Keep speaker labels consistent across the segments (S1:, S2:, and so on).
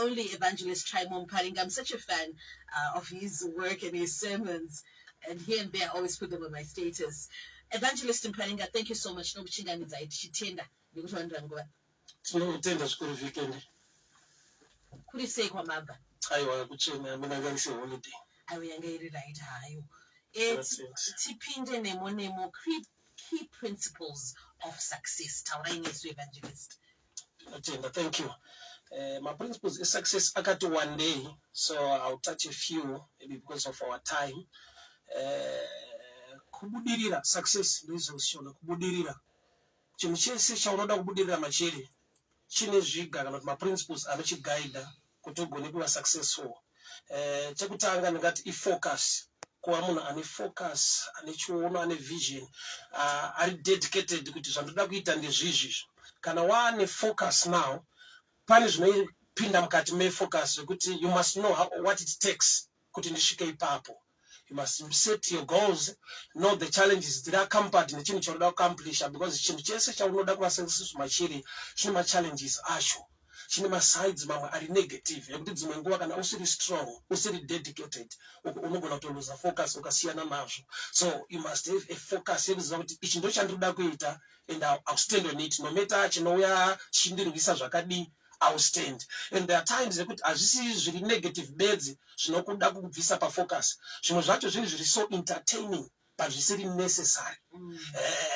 S1: only evangelist Muparinga. I'm such a fan of his work and his sermons, and here and there I always put them on my status. Evangelist Muparinga, thank you so much. No kuchinganiza chitenda ndikutwandira nguva.
S2: Tinotenda zvikuru weekend.
S1: Kuri sei kwamabva?
S2: Aiwa kuchena mina ngayise holiday.
S1: Aiwa yanga iri right hayo. Tipinde nemo key principles of success. Tauraini is evangelist.
S2: Thank you. My principles is success akati one day, so I'll touch a few maybe because of our time. Kubudirira success ndizo usiona kubudirira. Chinhu chese chaunoda kubudirira machiri chine zviga kana ma principles anochiguida kuti ugone kuva successful. Chekutanga ndingati focus. Kuva munhu ane focus, ane chiono, ane vision, ari dedicated kuti zvandoda kuita ndezvizvi. Kana wane focus now, pane zvinopinda mukati mefocus zvekuti you must know what it takes kuti ndisvike ipapo. You must set your goals, know the challenges that are accompanied nechinhu chaunoda kuaccomplish, because chinhu chese chaunoda kuva successful machiri chine ma-challenges acho. Chine ma-sides mamwe ari negative yekuti dzimwe nguva kana usiri strong, usiri dedicated, unogona kutoluza focus ukasiyana nazvo. So you must have a focus yekuziva kuti ichi ndo chandinoda kuita and I'll stand on it. No matter chinouya chindirwisa zvakadi, I'll stand. And there are times that hazvisi zviri negative beds zvinokuda kubvisa pafocus. Zvimwe zvacho zvinhu zviri so entertaining but zvisiri necessary.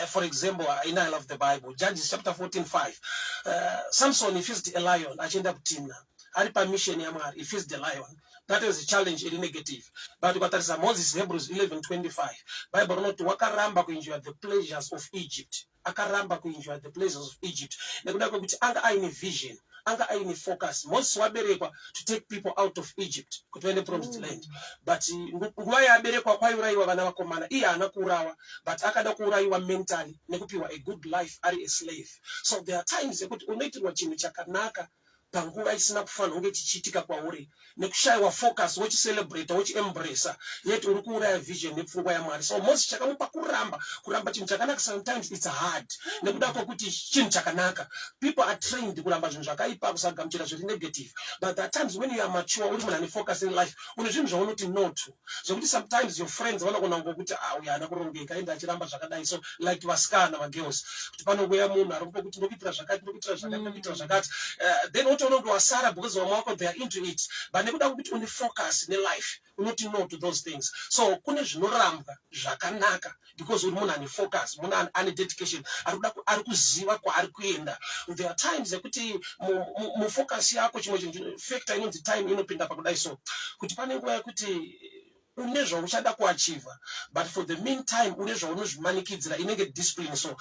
S2: For example, I love the Bible. Judges chapter 14:5. Samson, he faced a lion. Achienda kutimna. Ari permission yamwari. He faced the lion. That was a challenge, a negative. But ukatarisa Moses, Hebrews 11:25. Bible unoti wakaramba kuenjoy the pleasures of Egypt. Akaramba kuenjoy the pleasures of Egypt. Nekuda kwekuti anga aine vision. Anga aine focus. Moses waberekwa to take people out of Egypt kuti vaende promised land. But nguva yaberekwa kwaiuraiwa vana vakomana, iye haana kuurawa, but akada kuuraiwa mentally nekupiwa a good life ari a slave. So there are times yekuti unoitirwa chinhu chakanaka panguva isina kufanira kunge chichiitika kwauri nekushayiwa focus wechicelebrate wechiembrace yet uri kuuraya vision nepfungwa yaMwari. So Moses chakamupa kuramba chinhu chakanaka. Sometimes it's hard nekuda kwokuti chinhu chakanaka. People are trained kuramba zvinhu zvakaipa kusagamuchira zviri negative, but there are times when you are mature uri munhu ane focus in life une zvinhu zvaunoti no to, zvekuti sometimes your friends vanogona ngokuti uyu haana kurongeka ende achiramba zvakadai. So like vasikana vagirls kuti panouya munhu ari kuti ndopitira zvakati ndopitira zvakati ndopitira zvakati, then unonge wasara because wamwako they are into it, but nekuda kuti une focus in life unoti no to those things. So kune zvinorambwa zvakanaka because uri munhu ane focus, munhu ane dedication, ari kuziva kwaari kuenda. There are times yekuti mufocus yako chimwe chinhu factor inonzi time inopinda pakudai. So kuti pane nguva yekuti une zvauchada kuachieva, but for the meantime une zvaunozvimanikidzira inenge discipline. So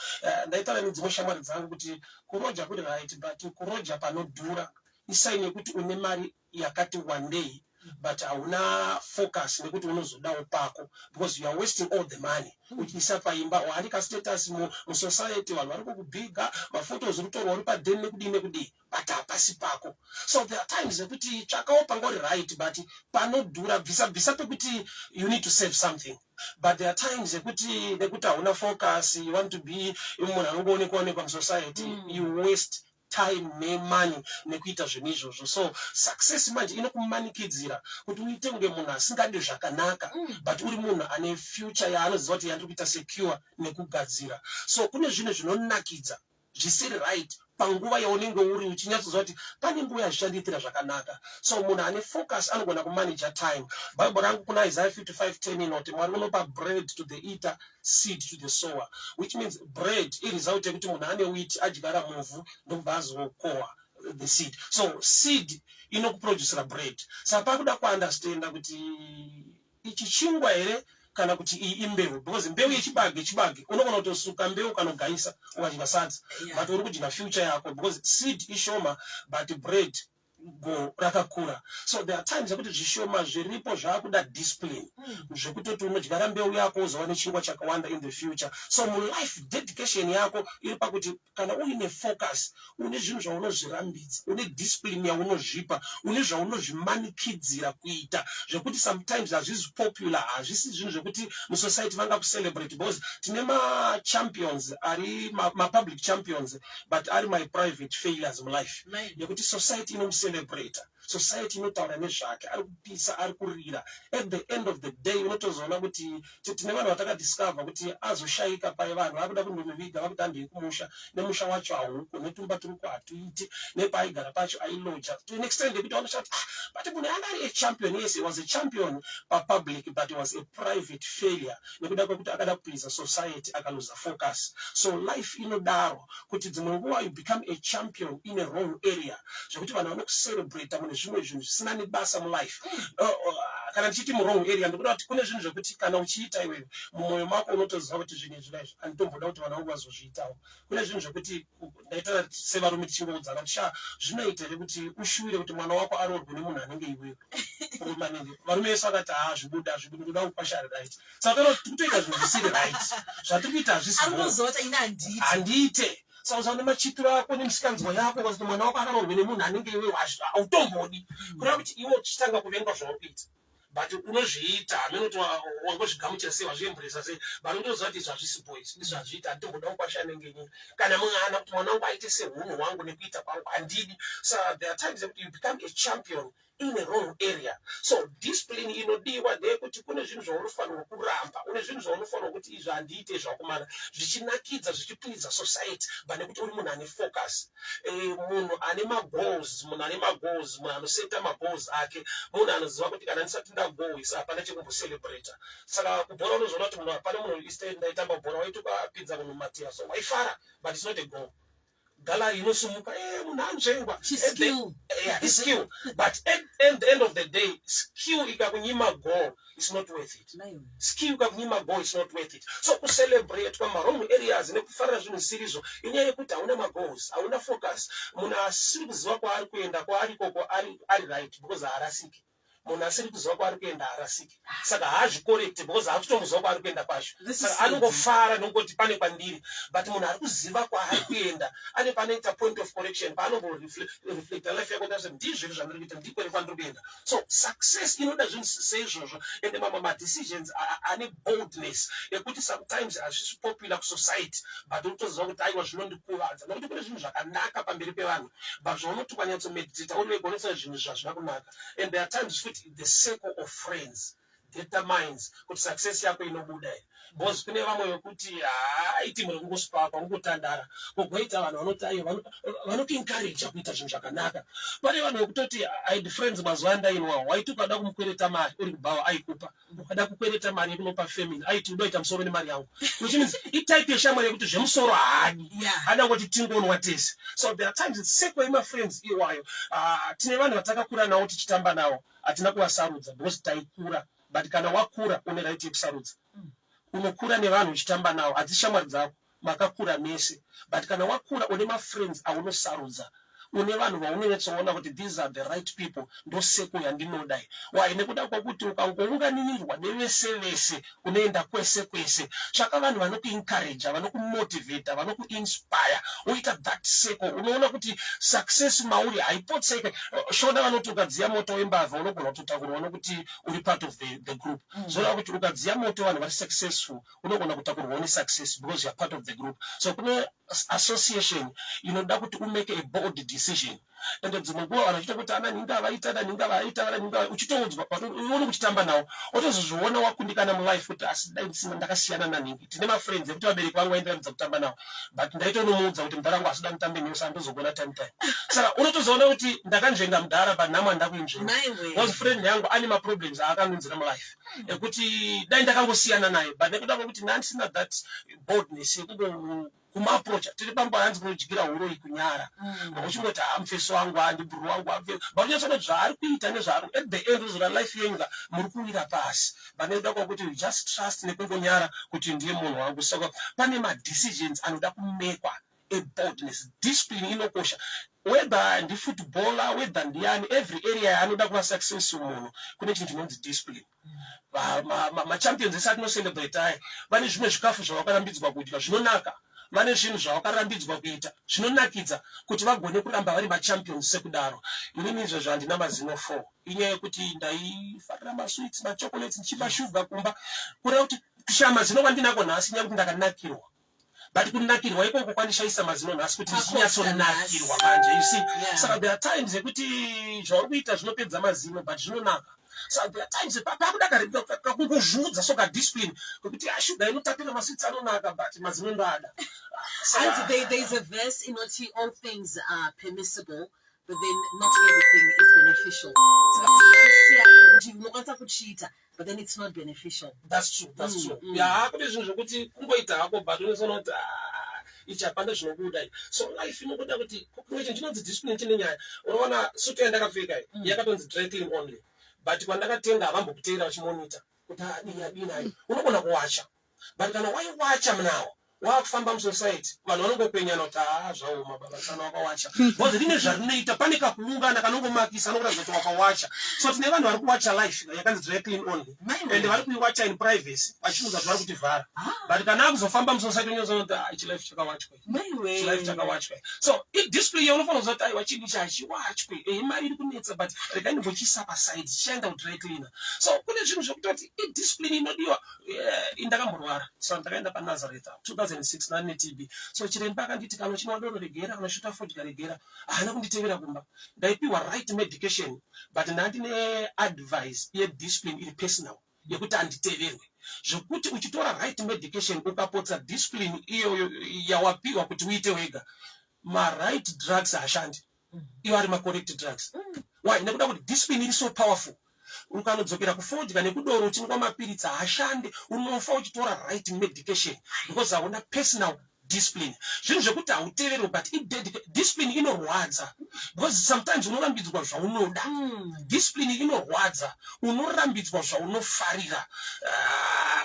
S2: ndaitaura nedzimwe shamwari dzangu kuti kuroja kuri right, but kuroja panodhura isaini yekuti une mari yakati one day but hauna focus nekuti unozodawo pako because you are wasting all the money. Uchiisa paimba waandika status musociety, vanhu vari kukubhiga, maphotos uri kutorwa uri padheni nekudii but hapasi pako. So there are times yekuti tsvakawo pangori right, but panodhura bvisa pekuti you need to save something. But there are times yekuti nekuti hauna focus, you want to be munhu anongoonekwa musociety, you waste time nemoney nekuita zvinhu izvozvo. So success manje inokumanikidzira kuti uite kunge munhu asingadi zvakanaka but uri munhu ane future yaanoziva kuti yandiri kuita secure nekugadzira. So kune zvinhu zvinonakidza zvisiri right panguva yaunenge uri uchinyatsoziva kuti pane nguva yazvichandiitira zvakanaka. So munhu ane focus anogona kumanage time. Bible rangu kuna Isaiah 55:10 inoti Mwari unopa bread to the eater, seed to the sower, which means bread iresult yekuti munhu ane wheat adyara muvhu ndobva azokohwa the seed. So seed inokuproducera bread. Saka pakuda kuunderstanda kuti ichi chingwa here kana kuti iyi imbeu, because mbeu yechibage unogona kutosuka mbeu kanogayisa ukadya sadza, but uri kudya future yako because seed ishoma but bread go rakakura. So there are times yekuti zvishoma zviripo zvaakuda discipline zvekutoti unodyara mbeu yako uzova nechingwa chakawanda in the future. So mulife dedication yako iri pakuti kana uine focus, une zvinhu zvaunozvirambidza, une discipline yaunozvipa, une zvaunozvimanikidzira kuita zvekuti sometimes hazvisi popular, hazvisi zvinhu zvekuti musociety vanga kucelebrate because tine machampions ari mapublic champions but ari my private failures mulife yekuti society inomucelebrate. society inotaura nezvake, ari kupisa, ari kurira. At the end of the day unotozoona kuti tine vanhu vatakadiscover kuti azoshayika pai vanhu vakuda kundomuviga vakuti andei kumusha nemusha wacho hauko netumba turuko hatuiti nepaaigara pacho ailoja to an extent yekuti vanoshati but munhu anga ari a champion. Yes, he was a champion papublic, but it was a private failure nekuda kwekuti akada kupleasa society akaluza focus. So life inodaro kuti dzimwe nguva you become a champion in a wrong area zvekuti vanhu vanokucelebrata mune zvimwe zvinhu zvisina nebasa mulife. Kana tichiti wrong area ndikuda kuti kune zvinhu zvekuti kana uchiita iwewe mumwoyo mako unotoziva kuti zvinhu izvi izvi handitomboda kuti vana vangu vazozviitawo. Kune zvinhu zvekuti ndaita sevarume tichingoudzana kuti zvinoita here kuti ushuvire kuti mwana wako aroorwe nemunhu anenge iwewe. Varume vese vakati zvibuda kuda kupashari right. Saka kutoita zvinhu zvisiri right, zvatiri kuita hazvisi handiite. Saka usaone machitiro ako nemisikanzwa yako kuti mwana wako akaroorwe nemunhu anenge iwewe hautombodi. Kureva kuti iwe uchitanga kuvenga zvaunoita but unozviita hamene kuti wangozvigamuchira sei wazviemburesa sei vanotoziva kuti zvazvisi boys ndizvazviita handitomboda kukwasha nengenyini kana mungana kuti mwana wangu aite seunhu wangu nekuita kwangu handidi. So there are times that you become a champion in a wrong area. So discipline inodiwa ndeyekuti kune zvinhu zvaunofanirwa kuramba, une zvinhu zvaunofanirwa kuti izvi handiite zvakumana zvichinakidza zvichipleasa society but nekuti uri munhu ane focus. Munhu ane magoals, munhu anoseta magoals ake, munhu anoziva kuti kana ndisati ndagoisa hapana chekumbocelebrata. Saka kubhora unozoona kuti munhu hapana munhu ndaitamba bhora waitokapinza munhu Matia so waifara but it's not a goal. Gallery inosumuka munhu anzvengwa skill but at the end of the day skill ikakunyima goal it's not worth it. Skill ikakunyima goal it's not worth it. So kucelebrate kwamawrong areas nekufarira zvinhu zvisirizo inyaya yekuti hauna magoals, hauna focus. Munhu asiri kuziva kwaari kuenda kwaarikoko ari right because haarasiki. Munhu asiri kuziva kwaari kuenda haarasiki. Saka haazvicorrect because haakutomboziva kwaari kuenda kwacho. Saka anongofara nokungoti pane kwandiri but munhu ari kuziva kwaari kuenda ane panoita point of correction paanomboreflecta life yako kuti ndizvo zviri zvandiri kuita ndiko kwandiri kuenda. So success inoda zvinhu seizvozvo ende mamwe madecisions ane boldness ekuti sometimes hazvisi popular kusociety but unotoziva kuti aiwa zvinondikuvadza nokuti kune zvinhu zvakanaka pamberi pevanhu but zvaunoti ukanyatsomeditata unoegonesa zvinhu zvazvina kunaka. And there are times the circle of friends determines kuti success yako inobuda here. Because kune vamwe vekuti haiti munhu kungosipapa kungotandara kugoita vanhu vanoti vanokuencourage kuita zvinhu zvakanaka. Pane vanhu vekutoti aid friends mazuva andainwawo waiti ukada kumukwereta mari uri kubhawa aikupa, ukada kukwereta mari yekunopa family aiti udoita musoro nemari yangu, which means itype yeshamwari yekuti zvemusoro haadi hada kuti tingonwa tese. So there are times it's circle yemafriends iwayo. Tine vanhu vatakakura navo tichitamba navo hatina kuvasarudza because taikura but kana wakura une right yekusarudza. Unokura nevanhu uchitamba navo hadzishamwari dzako makakura mese but kana wakura une mafriends aunosarudza, une vanhu vaunonetsoona kuti these are the right people ndoseko yandinodai. Why? Nekuda kwokuti ukangounganirirwa nevese vese unoenda kwese kwese svaka vanhu vanokuencourage, vanokumotivata, vanokuinspire uita that circle. Unoona kuti success mauri haipotseke. Shona vanoti ukadziya moto wembavha unogona kutotakurwa nokuti uri part of the group. Zvoreva kuti ukadziya moto vanhu vari successful unogona kutakurwa une success because you are part of the group. So kune association inoda kuti umake a bold decision. And dzimwe nguva vanochita kuti ana ninga vaita uchitoudzwa uone kuchitamba nawo otozozviona wakundikana mulife kuti asi dai ndakasiyana naningi. Tine mafriends ekuti vabereki vangu vaenderamidza kutamba nawo but ndaitonomuudza kuti mudharangu asida mutambe newe sandozogona time. Saka unotozoona kuti ndakanzvenga mudhara but nhamo handida kuinzvenga because friend yangu ane maproblems aakanunzira mulife ekuti dai ndakangosiyana naye but nekuda kwekuti ndandisina that boldness kumaapproach tiri pamba hanzi kunodyira huro kunyara uchingoti mufeso wangu handibhuru wangu but unyatsoona zvaari kuita nezvaari at the end uzora life yenyu muri kuwira pasi but nekuda kwakuti you just trust nekungonyara kuti ndiye munhu wangu. Saka pane madecisions anoda kumekwa a boldness. Discipline inokosha whether ndifootballer whether ndiani every area yaanoda kuva successful munhu kune chinhu chinonzi discipline. Machampions ese atinoselebrate aye vane zvimwe zvikafu zvavakarambidzwa kudya zvinonaka, vane zvinhu zvavakarambidzwa kuita zvinonakidza kuti vagone kuramba vari machampions sekudaro. Inini izvozvo handina mazino 4 inyaya yekuti ndaifarira masweets machocolates ndichipa shuga kumba kureva kuti kushama zino kwandinako nhasi nyaya kuti ndakanakirwa but kunakirwa ikoko kwanishaisa mazino nhasi kuti zvinyatsonakirwa manje, you see. Saka there are times ekuti zvauri kuita zvinopedza mazino but zvinonaka. So there are times pakudakungozvudza soka discipline kuti ashuga inotapira maswitsi anonaka but mazino ndada.
S1: And there's a verse in which all things are permissible, but then not everything is beneficial. So but then it's not beneficial.
S2: That's true. Yeah, but so life inokuda kuti chinonzi discipline chinenyaya. Unoona suti yandakapfeka yakatonzi dry clean only. But kwandakatenga avambokuteera vachimonita kuti adini unogona kuwacha. But kana waiwacha mnawo wakufamba musociety vanhu vanongopenyana kuti zvaoma baba sana wakawacha. Because rine zvarinoita pane kakuungana kanongomakisa anokuratidza kuti wakawacha. So tine vanhu vari kuwacha life yakanzi dry clean only. And vari kuiwacha in privacy vachiudza kuti vari kutivhara. But kana akuzofamba musociety unyozoona kuti ichi life chakawachwa. Life chakawachwa. So display unofanira kuziva kuti aiwa chinhu chachiwachwe. Mari iri kunetsa but regai ndimbochiisa paside chichaenda kudry cleaner. So kune zvinhu zvokuti kuti discipline inodiwa. Ndakamborwara. So ndakaenda paNazareth 2006 nane TB. So chiremba akanditi kana uchinwa doro regera kana shuta fodya regera haana kunditevera kumba. Ndaipiwa right medication but ndandine advice ye discipline iri personal yekuti anditeverwe. Zvokuti uchitora right medication ukapotsa discipline iyo yawapiwa kuti uite wega, ma right drugs hashandi. Iwo ari ma correct drugs. Why? Nekuda kuti discipline iri so powerful. Ukanodzokera kufodya nekudoro uchinwa mapiritsi hashandi, unofa uchitora right medication because hauna personal discipline. Zvinhu zvekuti hauteverwe but discipline inorwadza because sometimes unorambidzwa zvaunoda. Discipline inorwadza, unorambidzwa zvaunofarira.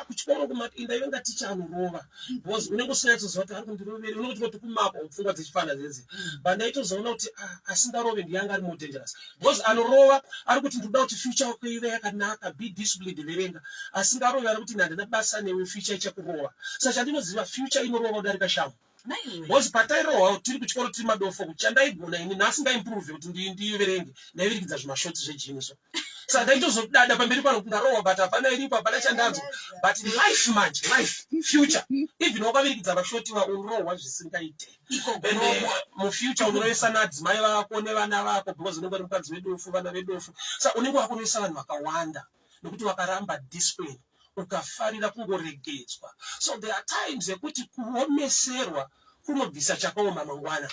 S2: Kuchikoro kumati ndaivenga ticha anorova because unenge usinatsoziva kuti ari kundirovera, unenge kuti kumapa pfungwa dzechifana dzedzi. But ndaitozoona kuti asingarove ndiyanga ari more dangerous because anorova ari kuti ndoda kuti future yako ive yakanaka, be disciplined verenga. Asingarove ari kuti ndandina basa newe future ichakurova. Saka chandinoziva future inorova kudarika shamhu. Because patairohwa tiri kuchikoro tiri madofo kuti chandaigona ini nhasi ngaimprove kuti ndiverenge ndaivirikidza zvimashotsi zvejiniso. Saka ndaitozodada pamberi pano ndarohwa but hapana iripo, hapana chandanzwa. But life manje, life, future, even wakavirikidza vashotiwa unorohwa zvisingaite. Mufuture unorovesa nadzimai vako nevana vako because unenge uri mukadzi wedofu, vana vedofu. Saka unenge wakurovesa vanhu vakawanda nekuti wakaramba discipline ukafarira kungoregedzwa. So there are times ekuti kuomeserwa kunobvisa chakaoma mangwana.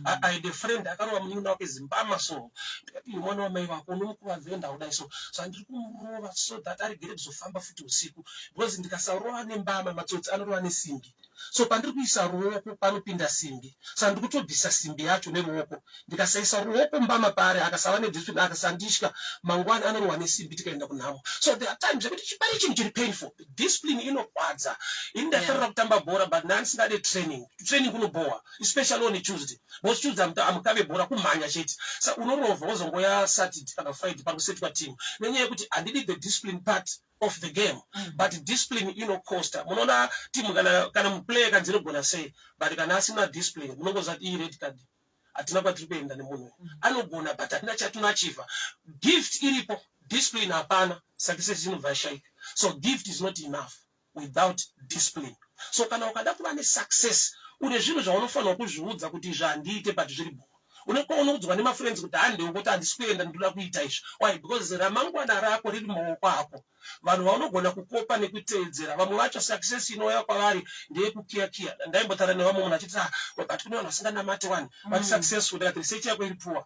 S2: I had a friend akarova munyuna wake zimbama, so mwana wamai vako unomukuvadza ndauda so andiri kumurova so that aregere kuzofamba futi usiku because ndikasarova nembama matsotsi anorova nesimbi. So pandiri kuisa ruoko panopinda simbi. Saka ndiri kutobvisa simbi yacho neruoko. Ndikasaisa ruoko mbama pari akasava nediscipline akasandisha mangwana anorova nesimbi tikaenda kunhamo. So there are times ekuti chipari chinhu chiri painful. Discipline inorwadza. Ini ndafarira kutamba bhora but ndandisingade training kunobowa especially on Tuesday. Because Tuesday amukave bhora kumhanya chete. Saka unorovha wozongoya Saturday kana Friday pakusetwa team. Nenyaya yekuti handidi the discipline part of the game, but discipline inocosta. Munoona team kana muplayer kanzinogona sei but kana asina discipline munongoziva kuti red card hatina kwatiri kuenda nemunhu anogona but hatina chatinoachievha. Gift iripo, discipline hapana, success inobva yashaika. So gift is not enough without discipline. So kana ukada kuva nesuccess une zvinhu zvaunofanira kuzviudza kuti izvi handiite but zviri bhora. Unenge unoudzwa nemafriends kuti handiwo kuti handisi kuenda ndoda kuita izvi. Why? Because ramangwana rako riri mumaoko ako. Vanhu vaunogona kukopa nekuteedzera, vamwe vacho success inouya kwavari ndeyekukiyakiya. Ndaimbotara nevamwe munhu achiti but kune vanhu vasinganamati wani vari successful, ndikati research yako iri poor.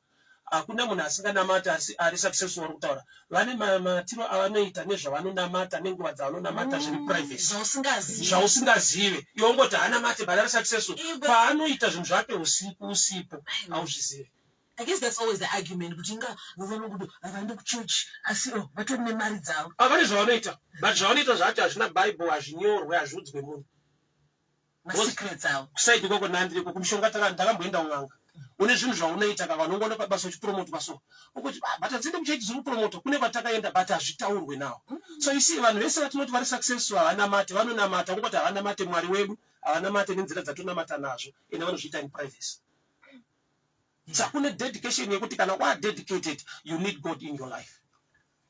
S2: Hakuna munhu asinganamata asi ari successful vari kutaura. Vane matiro avanoita nezvavanonamata nenguva dzavanonamata zviri privacy zvausingazive. Iwe ungoti haanamate but ari successful paanoita zvinhu zvake usipo hauzvizivi.
S1: I guess that's always the argument. Kuchinga vanoenda kuchurch asi vatori nemari dzavo.
S2: Vane zvavanoita but zvavanoita zvacho hazvina Bible, hazvinyorwe, hazviudzwe munhu.
S1: Masecrets avo.
S2: Kusaidi kwako nandiriko kumishonga ndakamboenda un'anga. Une zvinhu zvaunoita kana vanongoona pabasa uchipromotwa so ukuti but hadzinde kuchaiti zviri kupromotwa kune vatakaenda but hazvitaurwe nawo. So you see vanhu vese vatinoti vari successful havanamate, vanonamata kungoti havanamate Mwari wedu, havanamate nenzira dzatonamata nazvo ene vanozviita in privacy. Saka kune dedication yekuti kana dedicated you need God in your life.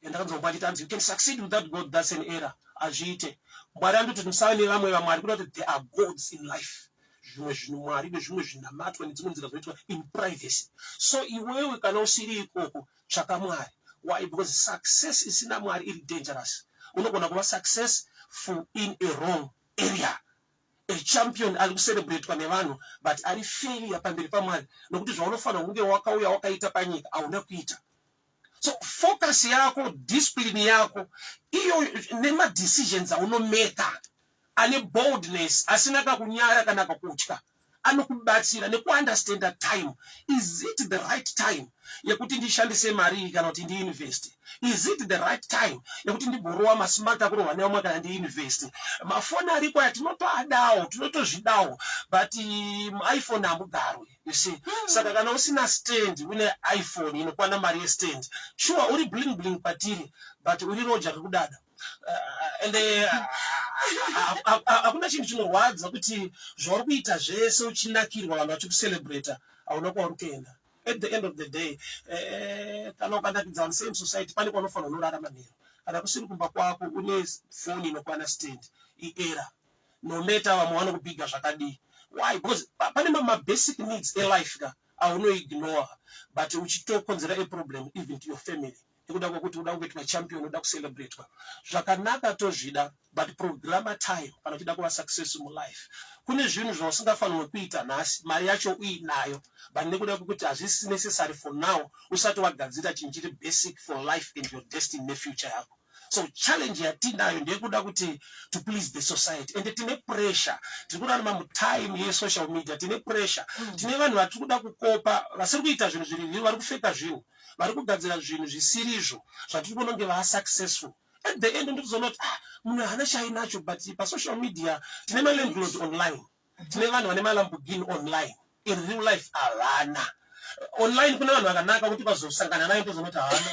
S2: And you can succeed without God, that's an error. azviite. Mwari andoti musave nevamwe vamwari kuda kuti there are gods in life. Zvimwe zvinhu mwari nezvimwe zvinamatwa nedzimwe nzira zvinoitwa in privacy. So iwewe kana usiri ikoko tsvaka mwari. Why? Because success isina mwari iri dangerous. Unogona kuva successful in a wrong area. A champion ari kucelebratewa nevanhu but ari failure pamberi pamwari nokuti zvaunofanira kunge wakauya wakaita panyika hauna kuita. So focus yako, discipline yako, iyo nemadecisions aunomeka ane boldness asina kakunyara kana kakutya anokubatsira nekuunderstanda time. Is it the right time yekuti ndishandise mari kana kuti ndiinvest? Is it the right time yekuti ndiborowa masmart akurohwa neamwe kana ndiinvest? Mafoni ariko atinotoadawo tinotozvidawo but iPhone hamugarwe, you see. Saka kana usina stand une iPhone inokwana mari yestand, sure uri bling bling patiri but uri roja kakudada. Hakuna chinhu chinorwadza kuti zvauri kuita zvese uchinakirwa vanhu vachikucelebrata hauna kwauri kuenda. At the end of the day, kana ukanakidza on same society pane kwaunofanira unorarama nero. Kana kusiri kumba kwako une foni inokwana stand iera no matter vamwe vanokupiga zvakadii. Why? Because pane mabasic needs elife ka aunoignore but uchitokonzera a problem even to your family. Ikuda kwokuti uda kuitwa champion, uda kucelebratewa zvakanaka tozvida but programa time kana uchida kuva successful mu life. Kune zvinhu zvausingafanirwi kuita nhasi mari yacho uinayo but nekuda kwokuti hazvisi necessary for now usati wagadzira chinhu chiri basic for life and your destiny nefuture yako. So challenge yatinayo ndeyekuda kuti to please the society and tine pressure. Tiri kurarama mutime yesocial media, tine pressure. Tine vanhu vatiri kuda kukopa vasiri kuita zvinhu zviri viri, vari kufeka zvinhu, vari kugadzira zvinhu zvisirizvo zvatiri kuona kunge vaa successful. At the end ndotozona kuti munhu hana chainacho but pasocial media tine malandlord online, tine vanhu vane malambogini online, in real life havana. Online kuna vanhu vakanaka kuti vazosangana nayo ndozona kuti havana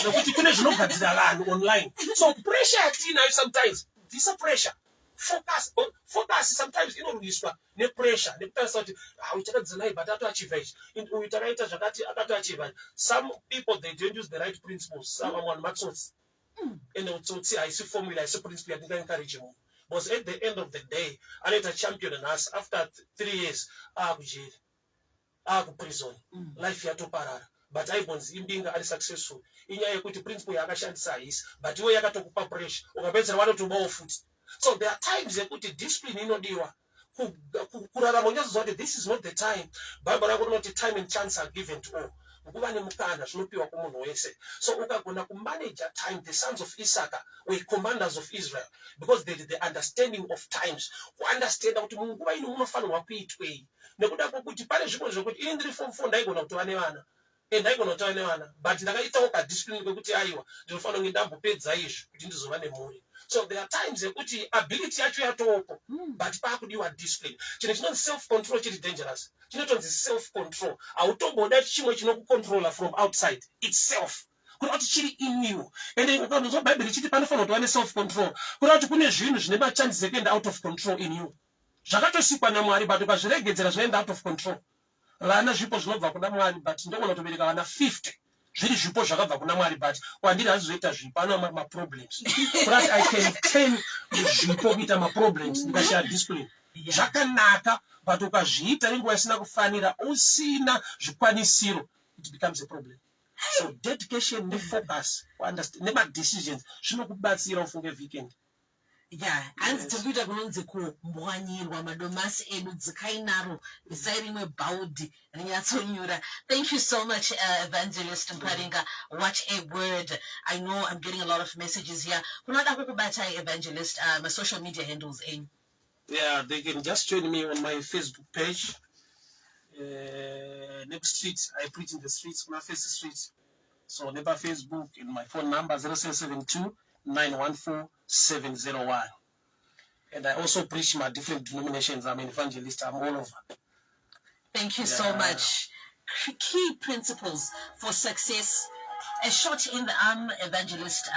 S2: nokuti kune zvinogadzira vanhu online. So pressure yatinayo sometimes visa pressure. Focus sometimes inorwiswa nepressure nekutarisa kuti uchakadzira naye but atoachieva ichi, uyu takaita zvakati akatoachieva. Some people they don't use the right principles. Some one matsotsi and utsotsi haisi formula, haisi principle yatingaencourage munhu. Because at the end of the day anoita champion nhasi after 3 years akujeri akuprison life yatoparara but aibonzi imbinga ari successful inyaya yekuti principle yaakashandisa haisi but iwe yakatokupa pressure ukapedzera watotobawo futi. So there are times yekuti discipline inodiwa kurarama unyazoziva kuti this is not the time. Bible rako rinoti time and chance are given to all. Kuva nemukana zvinopiwa kumunhu wese. So ukagona kumanage time, the sons of Issachar were commanders of Israel because they did the understanding of times. Kuunderstanda kuti munguva ino munofanirwa kuitwei. Nekuda kwokuti pane zvimwe zvokuti ini ndiri form 4 ndaigona kutova nevana ndaigona kutova nevana but ndakaitawo kadiscipline kwekuti aiwa ndinofanira kunge ndambopedza izvi kuti ndizova nemhuri. So there are times yekuti ability yacho yatopo but paakudiwa discipline. Chinhu chinonzi self control chiri dangerous. Chinotonzi self control. Hautomboda chimwe chinokucontrola from outside itself. Kuna kuti chiri in you. Ende ukanzwa Bible chiti panofanira kuva ne self control. Kuna kuti kune zvinhu zvine machances ekuenda out of control in you. Zvakatosikwa naMwari but ukazviregedzera zvinoenda out of control. Vana zvipo zvinobva kuna Mwari but ndogona kutobereka vana 50 zviri zvipo zvakabva kuna Mwari but kwandiri hazizoita zvipo ano maproblems. But I can turn zvipo kuita maproblems ndikashaya discipline. Zvakanaka but ukazviita nenguva isina kufanira usina zvikwanisiro it becomes a problem. So dedication nefocus nemadecisions zvinokubatsira ufunge weekend.
S1: Yeah, and to be kunonzi kumbwanyirwa madomasi edu dzikainaro visai rimwe bhaudhi rinyatsonyura. Thank you so much, Evangelist Muparinga. What a word. I know I'm getting a lot of messages here. Kunoda kukubata Evangelist, my social media handles aim.
S2: Yeah, they can just join me on my Facebook page. Next street, I preach in the streets, my face the streets. So never Facebook and my phone number 0772 914-701. And I also preach my different denominations. I'm an evangelist. I'm all over.
S1: Thank you so much. Key principles for success. A shot in the arm, Evangelist.